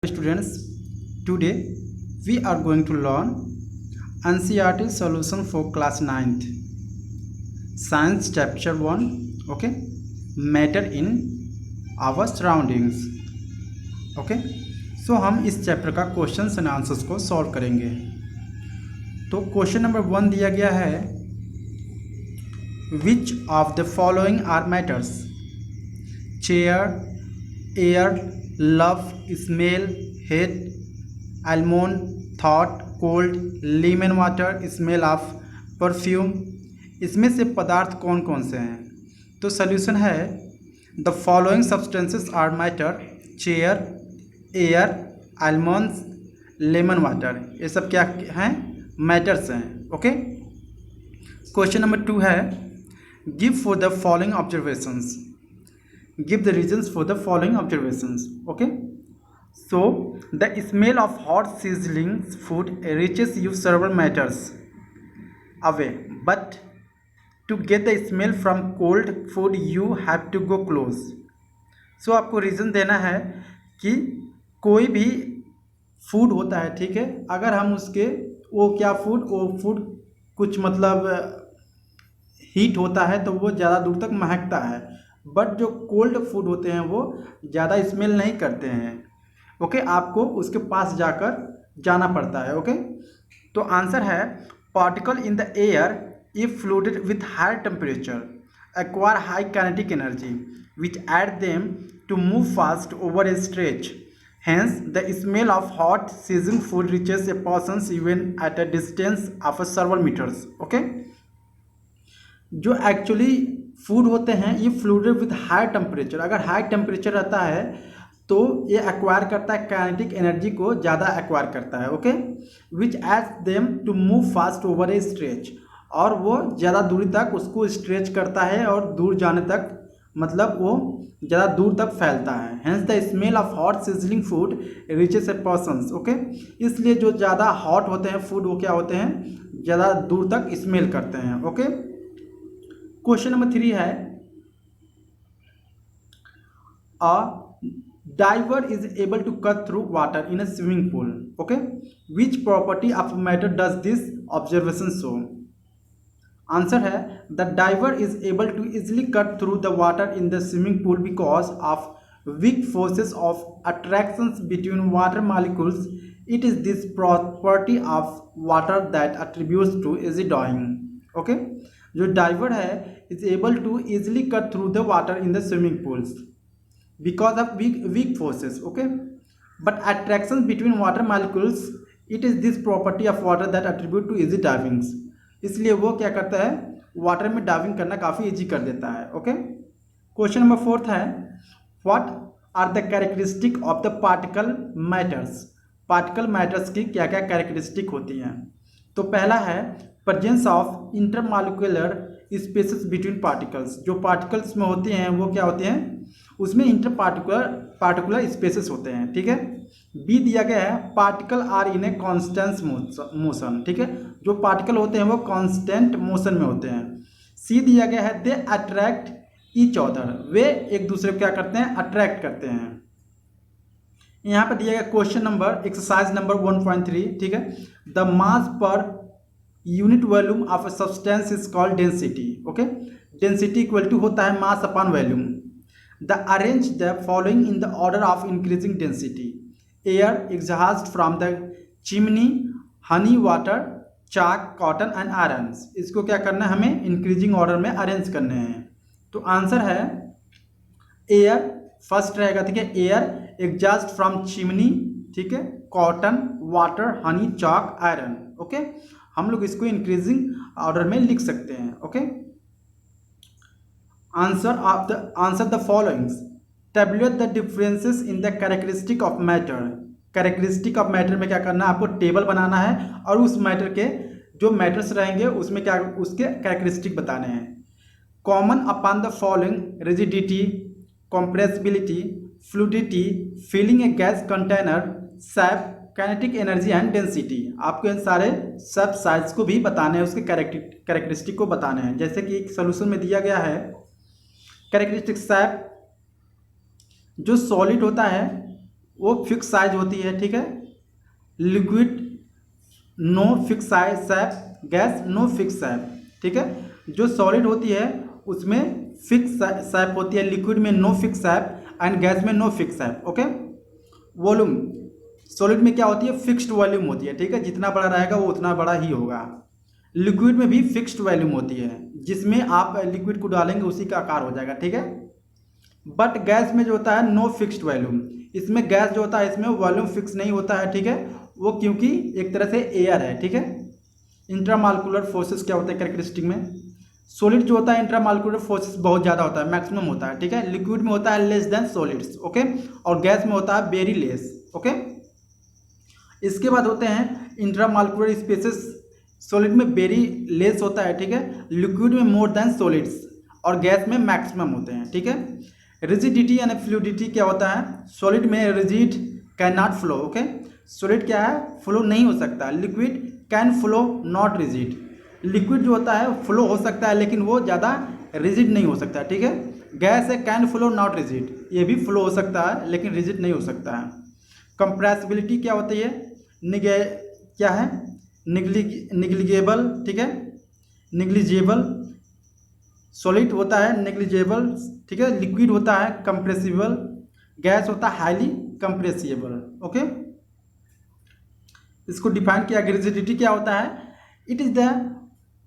Students, today we are going to learn NCERT solution for class 9th Science chapter 1. Okay, matter in our surroundings. Okay, so हम इस chapter का questions and answers को solve करेंगे। तो question number 1 दिया गया है, which of the following are matters? Chair, air, love, smell, hate, almond, thought, cold, lemon water, smell of perfume. इसमें से पदार्थ कौन कौन से हैं? तो सोल्यूशन है, the following substances are matter: chair, air, almonds, lemon water. ये सब क्या हैं? मैटर्स हैं। ओके। क्वेश्चन नंबर 2 है, give for the following observations. Give the reasons for the following observations. Okay, so the smell of hot sizzling food reaches you several meters away, but to get the smell from cold food you have to go close. So आपको reason देना है कि कोई भी food होता है, ठीक है, अगर हम उसके वो फूड कुछ मतलब हीट होता है तो वो ज़्यादा दूर तक महकता है, बट जो कोल्ड फूड होते हैं वो ज़्यादा स्मेल नहीं करते हैं। ओके, आपको उसके पास जाकर जाना पड़ता है। ओके, तो आंसर है, particle in the air if fluided with higher temperature acquire high kinetic energy which aid them to move fast over a stretch, hence the smell of hot seasoning food reaches a person even at a distance of several metres. Okay, जो actually food होते हैं ये fluided with high temperature, अगर high temperature रहता है तो ये acquire करता है, काइनेटिक एनर्जी को ज़्यादा एक्वायर करता है। Okay, which as them to move fast over a stretch, और वो ज़्यादा दूरी तक उसको स्ट्रेच करता है और दूर जाने तक मतलब वो ज़्यादा दूर तक फैलता है। Hence the smell of hot sizzling food reaches a persons. Okay, इसलिए जो ज़्यादा हॉट होते हैं फूड वो क्या होते हैं, ज़्यादा दूर तक स्मेल करते हैं। ओके, क्वेश्चन नंबर 3 है, a diver is able to cut through water in a swimming pool. Okay, which property of matter does this observation show? Answer है, the diver is able to easily cut through the water in the swimming pool because of weak forces of attractions between water molecules. It is this property of water that attributes to easy drawing. Okay, जो diver है is able to easily cut through the water in the swimming pools because of weak forces. Okay, but attraction between water molecules, it is this property of water that attribute to easy divings. इसलिए वो क्या करता है, water में diving करना काफ़ी easy कर देता है। ओके, क्वेश्चन नंबर 4 है, what are the characteristic of the particle matters? Particle matters की क्या क्या कैरेक्टरिस्टिक होती हैं? तो पहला है, presence of intermolecular spaces between particles. जो पार्टिकल्स में होती हैं वो क्या होते हैं, उसमें इंटर पार्टिकुलर स्पेसेस होते हैं। ठीक है, बी दिया गया है, particle are in a constant motion. ठीक है, जो पार्टिकल होते हैं वो कॉन्स्टेंट मोशन में होते हैं। सी दिया गया है, दे अट्रैक्ट ईच अदर, वे एक दूसरे को क्या करते हैं, अट्रैक्ट करते हैं। यहाँ पर दिया गया क्वेश्चन नंबर एक्सरसाइज नंबर 1.3। ठीक है, the mass per unit volume of a substance is called density. Okay, density equal to होता है mass upon volume. The arrange the following in the order of increasing density: air, exhaust from the chimney, honey, water, chalk, cotton and iron. इसको क्या करना है, हमें increasing order में arrange करने हैं। तो आंसर है एयर फर्स्ट रहेगा। ठीक है, एयर, एग्जॉस्ट फ्रॉम चिमनी, ठीक है, कॉटन, वाटर, हनी, चाक, आयरन। ओके, हम लोग इसको इंक्रीजिंग ऑर्डर में लिख सकते हैं। Okay, answer the followings, tablet the differences in the characteristic of matter. Characteristic of matter में क्या करना है, आपको टेबल बनाना है और उस मैटर के जो मैटर्स रहेंगे उसमें क्या उसके कैरेक्टरिस्टिक बताने हैं। Common upon the following: rigidity, compressibility, fluidity, filling a gas container, sap, kinetic energy and density. आपको इन सारे सब साइज को भी बताने हैं, उसके कैरेक्टरिस्टिक को बताने हैं। जैसे कि एक सोल्यूशन में दिया गया है, कैरेक्टरिस्टिक सैप जो सॉलिड होता है वो फिक्स साइज होती है, ठीक है। Liquid no fix size shape, gas no fix shape, ठीक है। जो सॉलिड होती है उसमें फिक्स सैप होती है, लिक्विड में no fix shape and gas में no fix shape, okay. Volume solid में क्या होती है, फिक्स्ड वॉल्यूम होती है, ठीक है, जितना बड़ा रहेगा वो उतना बड़ा ही होगा। लिक्विड में भी फिक्स्ड वॉल्यूम होती है, जिसमें आप लिक्विड को डालेंगे उसी का आकार हो जाएगा, ठीक है। बट गैस में जो होता है नो फिक्स्ड वॉल्यूम, इसमें गैस जो होता है इसमें वॉल्यूम फिक्स नहीं होता है, ठीक है, वो क्योंकि एक तरह से एयर है, ठीक है। इंट्रामालिक्यूलर फोर्सेस क्या होता है कैरेक्टरिस्टिक में, सॉलिड जो होता है इंट्रामालिक्यूलर फोर्सेस बहुत ज़्यादा होता है, मैक्सिमम होता है, ठीक है। लिक्विड में होता है लेस देन सॉलिड्स, ओके, और गैस में होता है वेरी लेस, ओके। इसके बाद होते हैं इंट्रामालिक्यूलर स्पेसेस, सॉलिड में वेरी लेस होता है, ठीक है, लिक्विड में मोर देन सॉलिड्स और गैस में मैक्सिमम होते हैं, ठीक है। रिजिडिटी यानी फ्लूइडिटी क्या होता है, सॉलिड में rigid can not flow, okay, solid क्या है, फ्लो नहीं हो सकता। Liquid can flow not rigid, liquid जो होता है फ्लो हो सकता है लेकिन वो ज़्यादा रिजिड नहीं हो सकता, ठीक है। गैस है कैन फ्लो नॉट रिजिड, ये भी फ्लो हो सकता है लेकिन रिजिड नहीं हो सकता है। कंप्रेसिबिलिटी क्या होती है, क्या है, निग्लिजेबल, ठीक है, निग्लिजेबल, सॉलिड होता है नेग्लिजेबल, ठीक है, लिक्विड होता है कंप्रेसिबल, गैस होता है हाईली कंप्रेसिबल, ओके। इसको डिफाइन किया, रिजिडिटी क्या होता है, it is the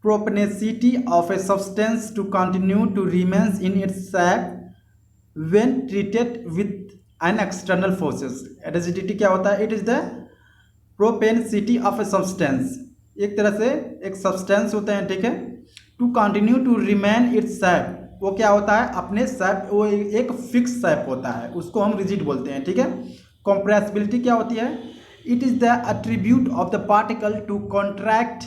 propensity of a substance to continue to remains in its shape when treated with an external forces. Rigidity क्या होता है, it is the propensity of a substance, एक तरह से एक सब्सटेंस होते हैं, ठीक है, to continue to remain its shape, वो क्या होता है अपने शेप, वो एक फिक्स शेप होता है, उसको हम रिजिड बोलते हैं, ठीक है। कंप्रेसिबिलिटी क्या होती है, it is the attribute of the particle to contract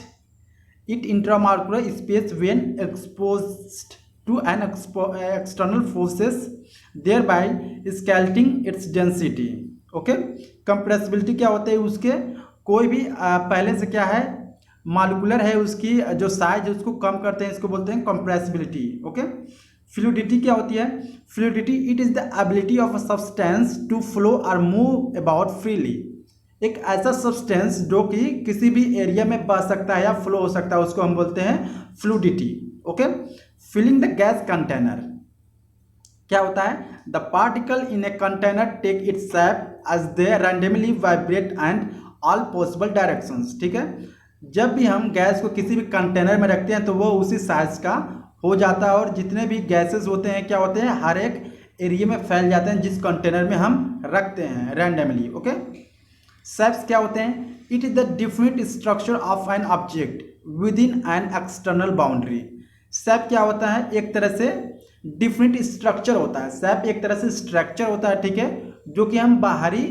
it intramolecular space when exposed to an external forces thereby escalating its density, okay. Compressibility क्या होते हैं, उसके कोई भी पहले से क्या है मॉलिक्यूलर है उसकी जो साइज उसको कम करते हैं, इसको बोलते हैं कंप्रेसिबिलिटी, ओके। फ्लूइडिटी क्या होती है, fluidity it is the ability of a substance to flow और मूव अबाउट फ्रीली, एक ऐसा सब्सटेंस जो कि किसी भी एरिया में बह सकता है या फ्लो हो सकता है, उसको हम बोलते हैं fluidity, okay. Filling the gas container क्या होता है, the particle in a container take its shape as they randomly vibrate and all possible directions, ठीक है। जब भी हम गैस को किसी भी कंटेनर में रखते हैं तो वो उसी साइज का हो जाता है, और जितने भी गैसेस होते हैं क्या होते हैं हर एक एरिया में फैल जाते हैं जिस कंटेनर में हम रखते हैं रैंडमली, ओके। शेप्स क्या होते हैं, it is the different structure of an object with in an external boundary. Shape क्या होता है, एक तरह से डिफरेंट स्ट्रक्चर होता है, शेप एक तरह से स्ट्रक्चर होता है, ठीक है, जो कि हम बाहरी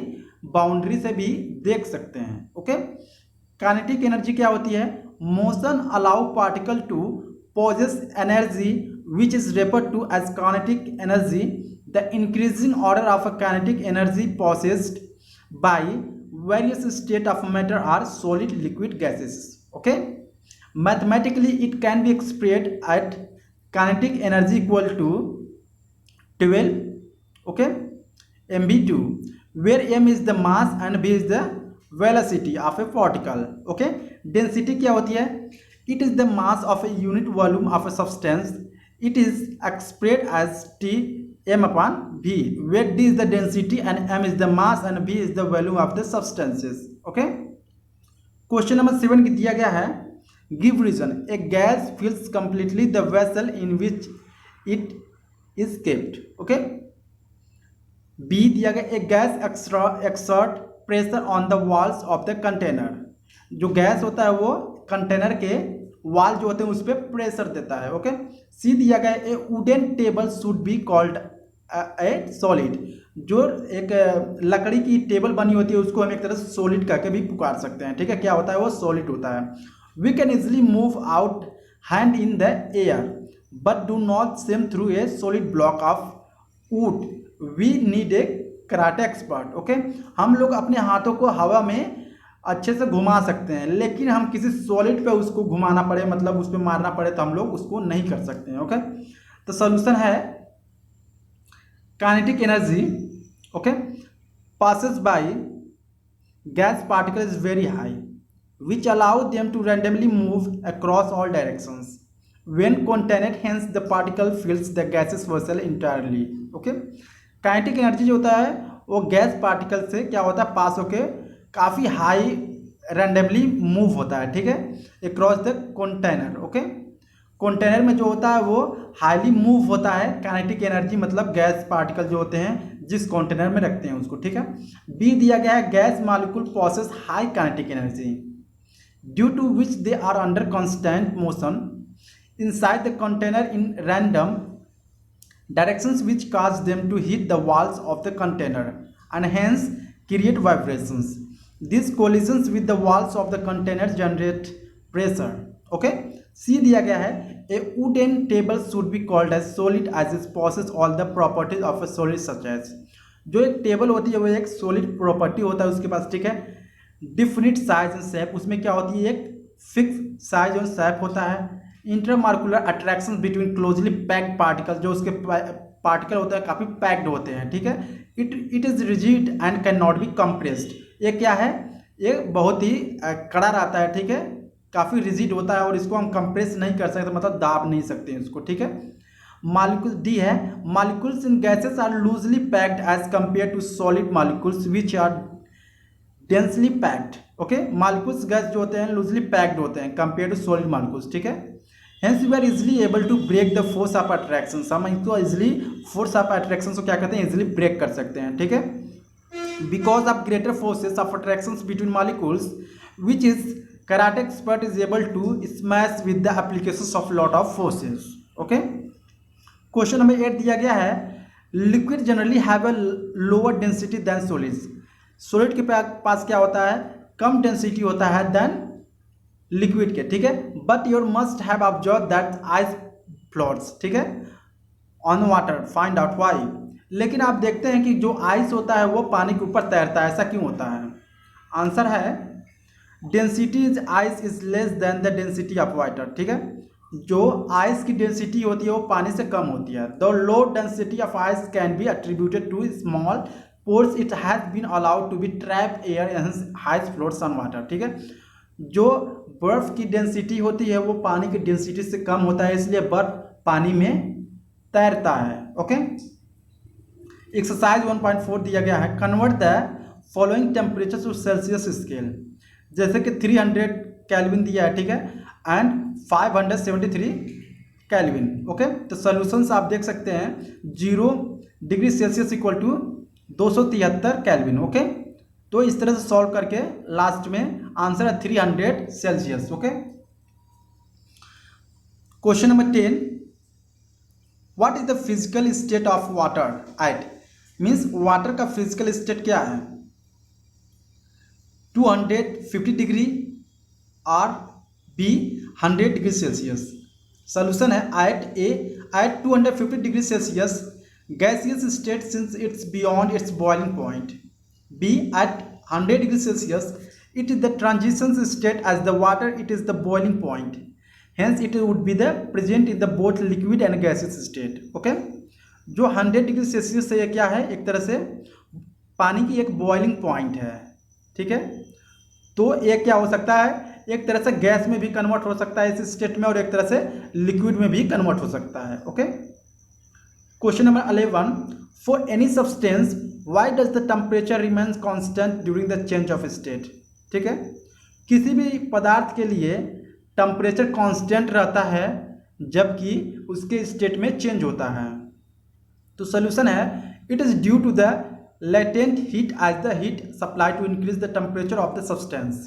बाउंड्री से भी देख सकते हैं, ओके। काइनेटिक एनर्जी क्या होती है, motion allow particle to possess energy which is referred to as kinetic energy. The increasing order of a kinetic energy possessed by various state of matter are solid, liquid, gases, okay. Mathematically it can be expressed at kinetic energy equal to 12, okay, mv2, where m is the mass and v is the velocity of a particle, okay. Density क्या होती है, it is the mass of a unit volume of a substance. It is expressed as T m upon v, where d is the density and m is the mass and v is the volume of the substances, okay. Question number 7 दिया गया है, give reason a gas fills completely the vessel in which it is kept, okay. B दिया गया, a gas exert pressure on the walls of the container, जो gas होता है वो container के वाल जो होते हैं उस पर प्रेशर देता है, ओके। सी दिया गया, ए wooden table should be called a solid, जो एक लकड़ी की टेबल बनी होती है उसको हम एक तरह से सॉलिड करके भी पुकार सकते हैं, ठीक है, क्या होता है वो सॉलिड होता है। We can easily move out hand in the air but do not swim through a solid block of wood, we need a karate expert, okay. हम लोग अपने हाथों को हवा में अच्छे से घुमा सकते हैं, लेकिन हम किसी सॉलिड पे उसको घुमाना पड़े, मतलब उस पर मारना पड़े तो हम लोग उसको नहीं कर सकते हैं, ओके। तो सॉल्यूशन है kinetic energy, okay, passes by gas particle is very high, which allow them to randomly move across all directions. When contained, hence the particle fills the gaseous vessel entirely. Okay, kinetic energy जो होता है वो gas particle से क्या होता है, पास होके काफ़ी हाई रैंडमली मूव होता है, ठीक है, across the container. Okay, container में जो होता है वो हाईली मूव होता है. काइनेटिक एनर्जी मतलब गैस पार्टिकल जो होते हैं जिस कंटेनर में रखते हैं उसको, ठीक है. बी दिया गया है, gas molecule possess high kinetic energy due to which they are under constant motion inside the container in random directions which cause them to hit the walls of the container and hence create vibrations. These collisions with the walls of the container generate pressure. Okay, C दिया गया है, a wooden table should be called as solid as it possesses all the properties of a solid such as. जो एक table होती है वो एक solid property होता है उसके पास, ठीक है, डिफिनिट साइज एंड शेप. उसमें क्या होती है, एक फिक्स साइज और शेप होता है. Intermolecular attraction between closely packed particle, जो उसके पार्टिकल होते हैं काफ़ी पैक्ड होते हैं, ठीक है. It is rigid and can not be compressed. ये क्या है, ये बहुत ही कड़ा रहता है, ठीक है, काफ़ी रिजिड होता है और इसको हम कंप्रेस नहीं कर सकते, मतलब दाब नहीं सकते हैं इसको, ठीक है. मॉलिक्यूल डी है, molecules in gases are loosely packed as compare to solid molecules which are densely packed. Okay, molecules gas जो होते हैं लूजली पैक्ड होते हैं कंपेयर टू सॉलिड मॉलिक्यूल्स, ठीक है. Hence we are easily able to break the force of attraction. हम इसको easily force of attraction को क्या करते हैं, easily break कर सकते हैं, ठीक है. Because of greater forces of attractions between molecules, which is karate expert is able to smash with the applications of lot of forces. Okay. Question number 8 दिया गया है, liquid generally have a lower density than solids. Solid के पास क्या होता है, कम density होता है than liquid के, ठीक है. But your must have observe that ice floats, ठीक है, on water, find out why. लेकिन आप देखते हैं कि जो आइस होता है वो पानी के ऊपर तैरता है, ऐसा क्यों होता है. आंसर है density is ice is less than the density of water, ठीक है. जो आइस की डेंसिटी होती है वो पानी से कम होती है. The low density of ice can be attributed to small pores it has been allowed to be trap air and ice floats on water, ठीक है. जो बर्फ की डेंसिटी होती है वो पानी की डेंसिटी से कम होता है, इसलिए बर्फ पानी में तैरता है. ओके, एक्सरसाइज 1.4 दिया गया है, convert the following temperature to Celsius scale. जैसे कि 300 केल्विन दिया है, ठीक है, एंड 573 केल्विन. ओके, तो सोल्यूशंस आप देख सकते हैं, 0 degree Celsius equal to 273 kelvin. Okay, तो इस तरह से सॉल्व करके लास्ट में आंसर है 300 Celsius. Okay, question number 10, what is the physical state of water at, means वाटर का फिजिकल स्टेट क्या है, 250 डिग्री और बी 100 डिग्री सेल्सियस. सोल्यूशन है at 250 degree Celsius gaseous state since it's beyond its boiling point. B at 100 degrees Celsius, it is the transition state as the water, it is the boiling point. Hence, it would be the present in the both liquid and gaseous state. Okay? जो 100 degree Celsius से ये क्या है, एक तरह से पानी की एक बॉइलिंग पॉइंट है, ठीक है. तो ये क्या हो सकता है, एक तरह से गैस में भी कन्वर्ट हो सकता है इस स्टेट में और एक तरह से लिक्विड में भी कन्वर्ट हो सकता है. Okay, question number 11, for any substance why does the temperature remains constant during the change of state. ठीक है, किसी भी पदार्थ के लिए टेम्परेचर कांस्टेंट रहता है जबकि उसके स्टेट में चेंज होता है. तो सोल्यूशन है, it is due to the latent heat as the heat supplied to increase the temperature of the substance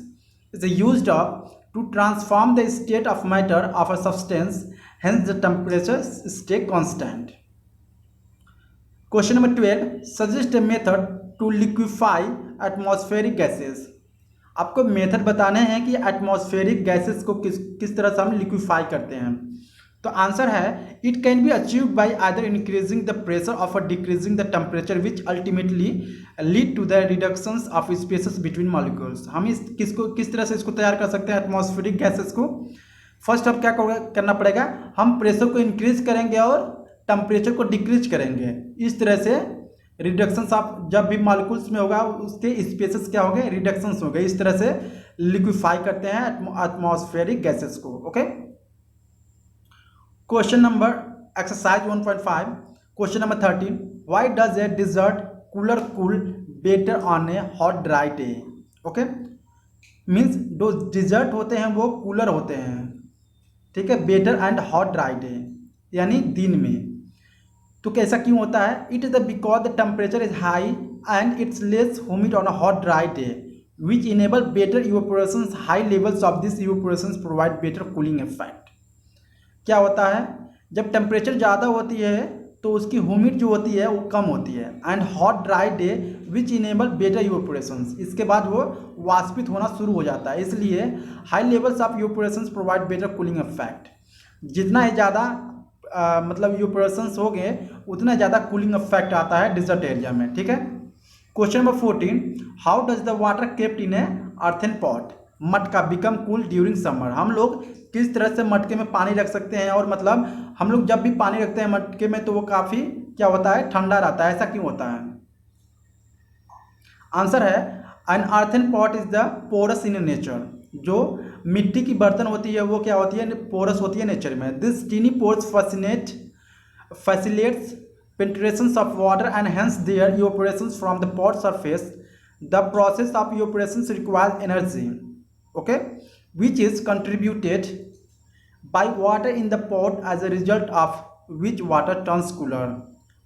is used up to transform the state of matter of a substance, hence the temperature stay constant. Question number 12, suggest a method to liquefy atmospheric gases. आपको method बताने हैं कि atmospheric gases को किस तरह से हम liquefy करते हैं. तो आंसर है, it can be achieve by either increasing the pressure of decreasing the temperature which ultimately lead to the reduction of spaces between molecules. हम किस तरह से इसको तैयार कर सकते हैं एटमॉस्फेरिक गैसेस को. फर्स्ट अब क्या करना पड़ेगा, हम प्रेशर को इंक्रीज करेंगे और टेम्परेचर को डिक्रीज करेंगे. इस तरह से रिडक्शंस ऑफ, जब भी मॉलिक्यूल्स में होगा उसके स्पेसेस क्या हो गए, रिडक्शंस हो गए। इस तरह से लिक्विफाई करते हैं एटमॉस्फेरिक गैसेस को। Okay, question number exercise 1.5, question number 13, why does a desert cooler cool better on a hot dry day. Okay, means जो डिजर्ट होते हैं वो कूलर होते हैं, ठीक है, better and hot dry day यानी दिन में। तो कैसा क्यों होता है? It is because the temperature is high and it's less humid on a hot dry day which enable better evaporation. High levels of this evaporation provide better cooling effect. क्या होता है, जब टेम्परेचर ज़्यादा होती है तो उसकी ह्यूमिड जो होती है वो कम होती है, and hot dry day which enable better evaporations, इसके बाद वो वाष्पित होना शुरू हो जाता है। इसलिए high levels of evaporations provide better cooling effect. जितना ही ज़्यादा मतलब इवेपोरेशंस हो गए उतना ज़्यादा कूलिंग इफेक्ट आता है डिजर्ट एरिया में, ठीक है। Question number 14, how does the water kept in A earthen pot मटका बिकम कूल ड्यूरिंग समर। हम लोग किस तरह से मटके में पानी रख सकते हैं, और मतलब हम लोग जब भी पानी रखते हैं मटके में तो वो काफ़ी क्या होता है, ठंडा रहता है। ऐसा क्यों होता है? आंसर है an earthen pot is the porous in nature. जो मिट्टी की बर्तन होती है वो क्या होती है, पोरस होती है नेचर में। This tiny pores facilitates penetration of water and hence their evaporations from the pot surface. The process of evaporation requires energy, okay, which is contributed by water in the pot, as a result of which water turns cooler.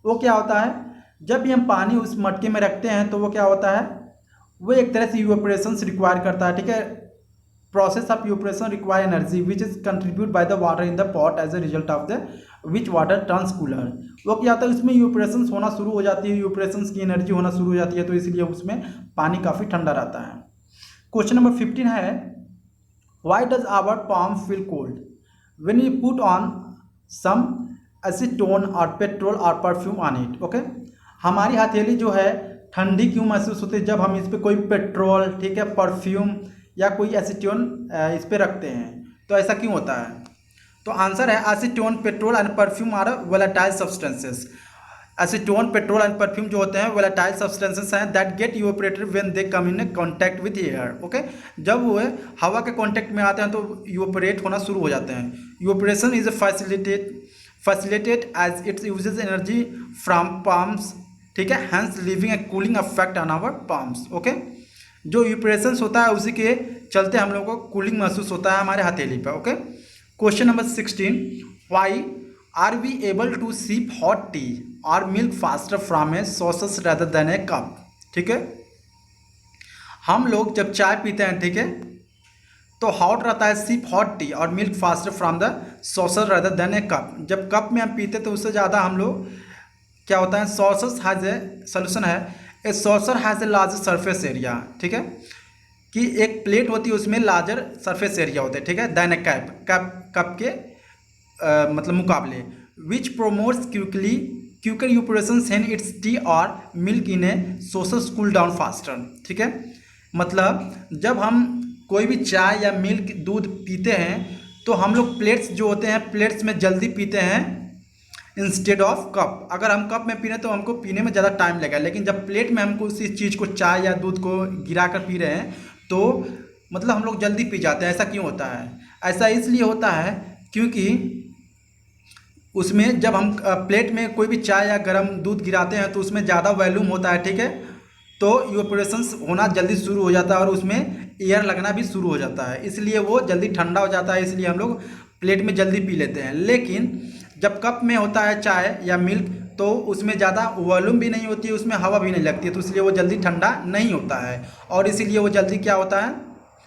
वो क्या होता है, जब भी हम पानी उस मटके में रखते हैं तो वो क्या होता है, वो एक तरह से इवेपोरेशन रिक्वायर करता है, ठीक है। Process of evaporation require energy which is contribute by the water in the pot as a result of the which water turns cooler. वो क्या होता है, उसमें इवेपोरेशन होना शुरू हो जाती है, इवेपोरेशन की एनर्जी होना शुरू हो जाती है, तो इसलिए उसमें पानी काफ़ी ठंडा रहता है। क्वेश्चन नंबर 15 है, why does our palm feel cold when you put on some acetone और पेट्रोल और परफ्यूम ऑन इट। ओके, हमारी हथेली जो है ठंडी क्यों महसूस होती है जब हम इस पर कोई पेट्रोल, ठीक है, परफ्यूम या कोई एसीटोन इस पर रखते हैं, तो ऐसा क्यों होता है? तो आंसर है acetone, petrol and perfume are volatile substances. Acetone, petrol and perfume जो होते हैं वोलेटाइल सब्सटेंसेस हैं that get evaporated when they come in contact with air. Okay, जब वो हवा के कॉन्टैक्ट में आते हैं तो इवेपोरेट होना शुरू हो जाते हैं। Evaporation is facilitated as its uses energy from palms, ठीक है, hence leaving a cooling effect on our palms. Okay, जो इवेपोरेशन होता है उसी के चलते हम लोगों को कूलिंग महसूस होता है हमारे हथेली पर। ओके, question number 16, why are we able to sip hot tea और मिल्क फास्टर फ्रॉम ए सॉसेस रेदर देन ए कप। ठीक है, हम लोग जब चाय पीते हैं, ठीक है, तो हॉट रहता है सिप हॉट टी और milk faster from the saucer rather than a cup. जब कप में हम पीते तो उससे ज़्यादा हम लोग क्या होता है, सॉसस हैज़ ए सोल्यूशन है, a saucer has a larger surface area. ठीक है, कि एक प्लेट होती है उसमें लार्जर सरफेस एरिया होता है, ठीक है, देन ए कप के मतलब मुकाबले, विच promotes quicker evaporation hence its tea और मिल्क इन ए सोसस कूल डाउन फास्टर। ठीक है, मतलब जब हम कोई भी चाय या मिल्क दूध पीते हैं तो हम लोग प्लेट्स जो होते हैं प्लेट्स में जल्दी पीते हैं इंस्टेड ऑफ कप। अगर हम कप में पी रहे हैं तो हमको पीने में ज़्यादा टाइम लगेगा, लेकिन जब प्लेट में हमको उसी चीज़ को, चाय या दूध को गिरा कर पी रहे हैं तो मतलब हम लोग जल्दी पी जाते हैं। ऐसा क्यों होता है? ऐसा इसलिए होता है क्योंकि उसमें जब हम प्लेट में कोई भी चाय या गर्म दूध गिराते हैं तो उसमें ज़्यादा वॉल्यूम होता है, ठीक है, तो इवेपोरेशंस होना जल्दी शुरू हो जाता है और उसमें एयर लगना भी शुरू हो जाता है, इसलिए वो जल्दी ठंडा हो जाता है, इसलिए हम लोग प्लेट में जल्दी पी लेते हैं। लेकिन जब कप में होता है चाय या मिल्क तो उसमें ज़्यादा वॉल्यूम भी नहीं होती है, उसमें हवा भी नहीं लगती है, तो इसलिए वो जल्दी ठंडा नहीं होता है और इसीलिए वो जल्दी क्या होता है,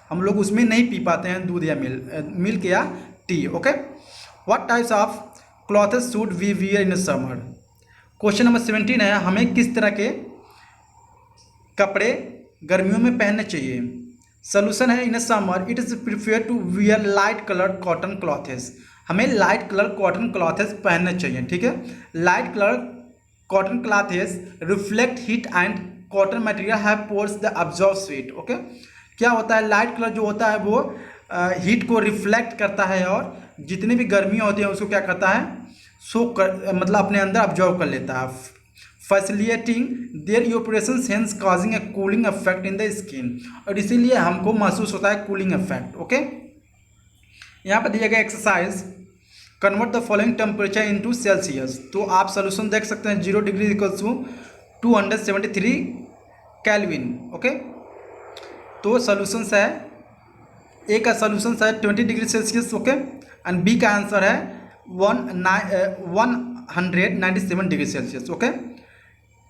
हम लोग उसमें नहीं पी पाते हैं दूध या मिल्क या tea. Okay, what types of clothes should we wear in summer. Question number 17 है, हमें किस तरह के कपड़े गर्मियों में पहनने चाहिए। सोल्यूशन है, in summer it is prefer to wear light colour cotton clothes. हमें लाइट कलर कॉटन क्लॉथेस पहनने चाहिए। ठीक है, light colour cotton clothes reflect heat and cotton material have pores the absorb heat. Okay, क्या होता है, light colour जो होता है वो हीट को रिफ्लेक्ट करता है और जितनी भी गर्मियाँ होती हैं उसको क्या करता है, सोक कर मतलब अपने अंदर अब्जॉर्व कर लेता है। Facilitating their evaporation hence causing a cooling effect in the skin, और इसीलिए हमको महसूस होता है कूलिंग इफेक्ट। ओके, यहाँ पर दिया गया exercise, convert the following temperature into Celsius. तो आप सोल्यूशन देख सकते हैं, 0 degree equals to 273 kelvin. Okay, तो सोल्यूशंस है, ए का सोल्यूशन है 20 degree Celsius. Okay, and B का आंसर है 197 डिग्री सेल्सियस। ओके,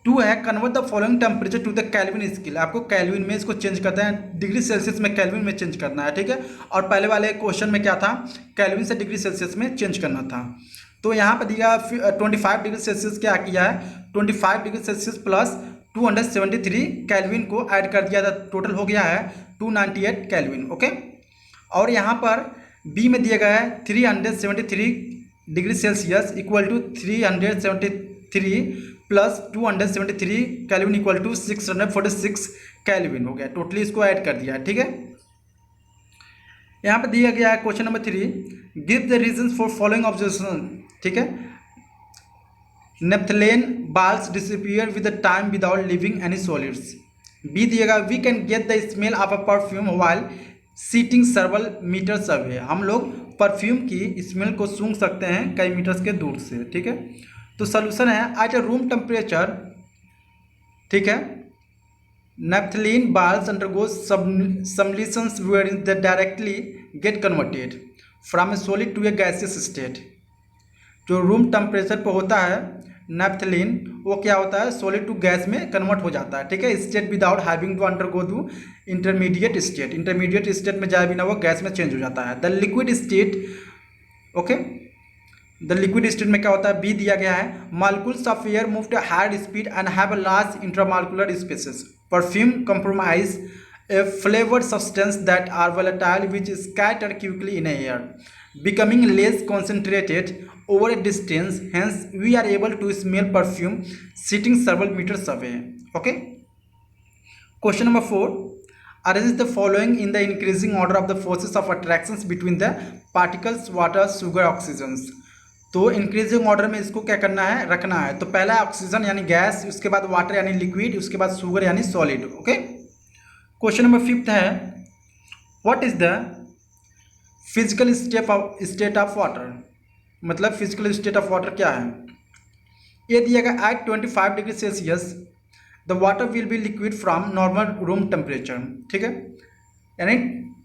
2 है, convert the following temperature to the kelvin scale. आपको केल्विन में इसको चेंज करना है, डिग्री सेल्सियस में केल्विन में चेंज करना है। ठीक है, और पहले वाले क्वेश्चन में क्या था, केल्विन से डिग्री सेल्सियस में चेंज करना था। तो यहाँ पर दिया 25 डिग्री सेल्सियस क्या किया है, 25 डिग्री सेल्सियस प्लस 273 केल्विन को ऐड कर दिया था, टोटल हो गया है 298 केल्विन। ओके, और यहाँ पर बी में दिया गया है 373 degree Celsius equal to 373 plus 273 kelvin equal to 646 kelvin हो गया, टोटली इसको ऐड कर दिया है। ठीक है, यहाँ पे दिया गया है question number 3, give the reasons for following observation. ठीक है, naphthalene balls disappear with the time without leaving any solids. बी दिएगा, we can get the smell of a perfume while sitting several metres away. हम लोग perfume की smell को सूंघ सकते हैं कई मीटर्स के दूर से। ठीक है, तो सोल्यूशन है एट ए रूम टेम्परेचर। ठीक है, naphthalene balls undergo sublimations where the directly get converted from a solid to a gaseous state. जो रूम टेम्परेचर पर होता है नेप्थलीन, वो क्या होता है, सॉलिड टू गैस में कन्वर्ट हो जाता है। ठीक है, state without having to undergo to intermediate state. Intermediate state में जाए बिना वो गैस में चेंज हो जाता है। The liquid state, okay, the liquid state में क्या होता है, बी दिया गया है, molecules of air move to high speed and have a large intramolecular spaces. Perfume compromise a flavored substance that are volatile which scatter quickly in air, becoming less concentrated over a distance. Hence, we are able to smell perfume sitting several meters away. Okay. Question number 4. Arrange the following in the increasing order of the forces of attractions between the particles water, sugar, oxygens. तो increasing order में इसको क्या करना है, रखना है। तो पहला ऑक्सीजन यानी गैस, उसके बाद वाटर यानी लिक्विड, उसके बाद शुगर यानी सॉलिड। ओके, क्वेश्चन नंबर 5 है, what is the physical state of water. मतलब फिजिकल स्टेट ऑफ वाटर क्या है, ये दिया गया at 25 degree Celsius the water will be liquid from normal room temperature. ठीक है, यानी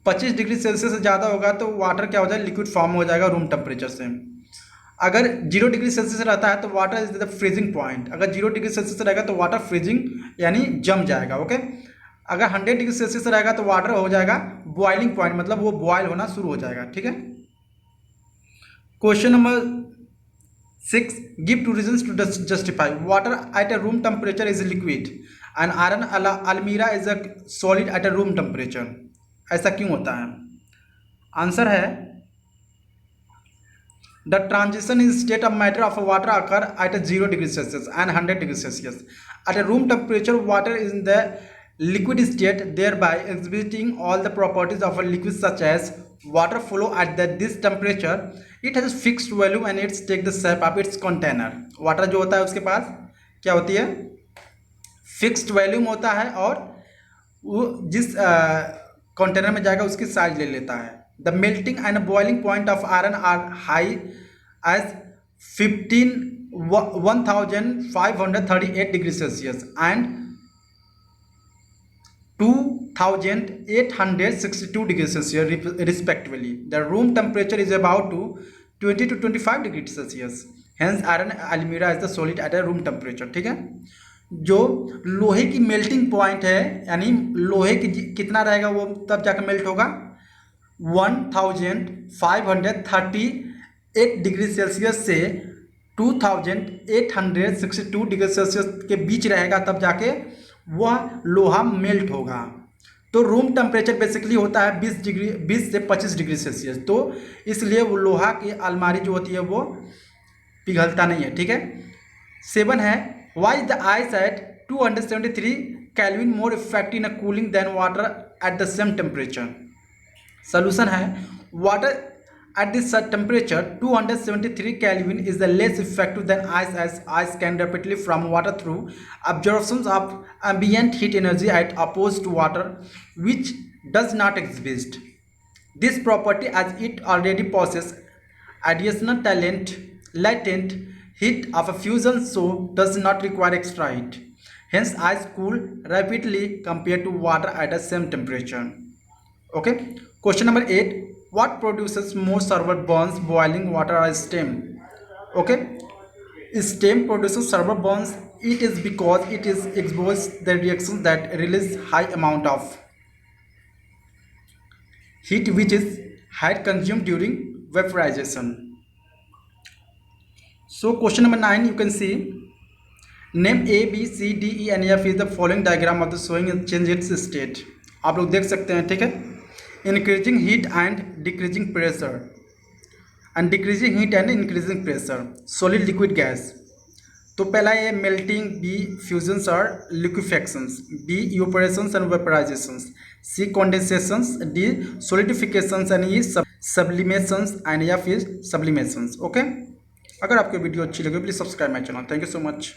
25 डिग्री सेल्सियस से ज़्यादा होगा तो वाटर क्या हो जाएगा, लिक्विड फॉर्म हो जाएगा रूम टेम्परेचर से। अगर 0 डिग्री सेल्सियस रहता है तो water is the freezing point. अगर 0 डिग्री सेल्सियस रहेगा तो वाटर फ्रीजिंग यानी जम जाएगा। ओके, अगर 100 डिग्री सेल्सियस रहेगा तो वाटर हो जाएगा बॉइलिंग पॉइंट, मतलब वो बॉयल होना शुरू हो जाएगा। ठीक है, question number 6, give 2 reasons to justify water at a room temperature is liquid and iron almirah is a solid at a room temperature. ऐसा क्यों होता है, आंसर है the transition in state of matter of water occur at a 0 degree Celsius and 100 degree Celsius. At a room temperature, water is in the liquid state, thereby exhibiting all the properties of a liquid such as water flow at this temperature. It has a fixed volume and it takes the shape of its container. Water जो होता है उसके पास क्या होती है, fixed volume होता है और वो जिस कंटेनर में जाएगा उसकी साइज ले लेता है। The melting and boiling point of iron are high as 1538 degrees Celsius and 2862 degrees Celsius respectively. The room temperature is about 20 to 25 degrees Celsius. Hence, iron alumina is the solid at a room temperature. ठीक है, जो लोहे की melting point है यानी लोहे की कितना रहेगा वो तब जाकर मेल्ट होगा 1538 डिग्री सेल्सियस से 2862 डिग्री सेल्सियस के बीच रहेगा, तब जाके वह लोहा मेल्ट होगा। तो रूम टेम्परेचर बेसिकली होता है 20 से 25 डिग्री सेल्सियस, तो इसलिए वो लोहा की अलमारी जो होती है वो पिघलता नहीं है। ठीक है, 7 है, why the ice at 273 kelvin more effective in cooling than water at the same temperature. Solution है, water At this temperature, 273 Kelvin is the less effective than ice, as ice can rapidly from water through absorptions of ambient heat energy at opposed to water, which does not exist. This property, as it already possesses additional latent heat of a fusion, so does not require extra heat. Hence, ice cool rapidly compared to water at the same temperature. Okay. Question number 8. What produces more server burns, boiling water or steam? Okay. Steam produces server burns. It is because it is exposed the reactions that release high amount of heat, which is heat consumed during vaporization. So question number 9, you can see, name A, B, C, D, E and F is the following diagram of the showing change its state. आप लोग देख सकते हैं, ठीक है. Increasing heat and decreasing pressure, and decreasing heat and increasing pressure, solid liquid gas. तो पहला ये मेल्टिंग, बी फ्यूजन्स और liquefactions, B evaporations and vaporisations, C condensations, D solidifications and E sublimations and या फिर सब्लिमेशंस. ओके. अगर आपको video अच्छी लगे please subscribe my channel. Thank you so much.